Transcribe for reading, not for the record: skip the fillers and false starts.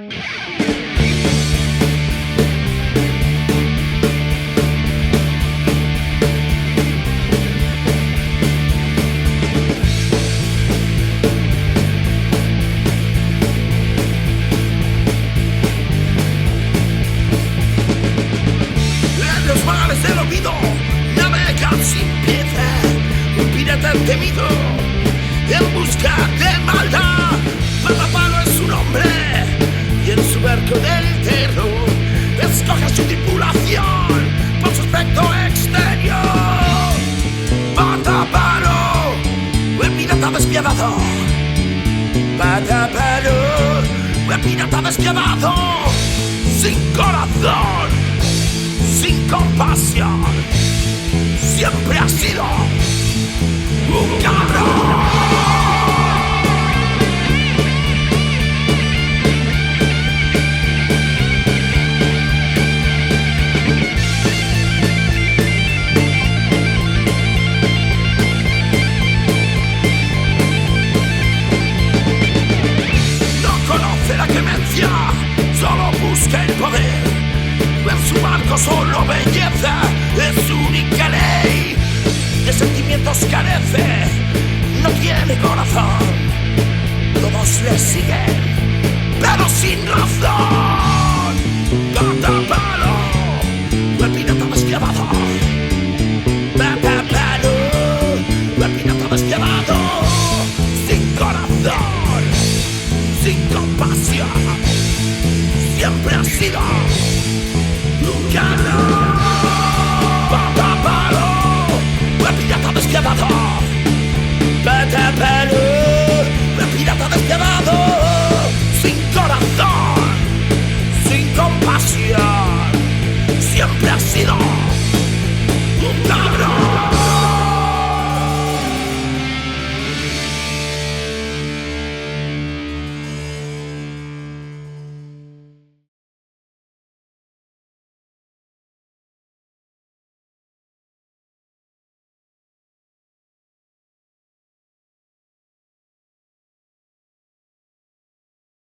En los mares del olvido navegan sin piedad un pirata temido en busca de maldad. Patapalo es su nombre y en su barco del terror escoge su tripulación por su aspecto exterior. Patapalo, el pirata despiadado. Patapalo, el pirata despiadado, sin corazón, sin compasión, siempre ha sido un cabrón. No conoce la clemencia, solo busca el poder. En su barco solo belleza es su única ley. De sentimientos carece, no tiene corazón. Todos le siguen, pero sin razón. Patapalo, el pirata despiadado. Patapalo, el pirata despiadado. Sin corazón, sin compasión, siempre ha sido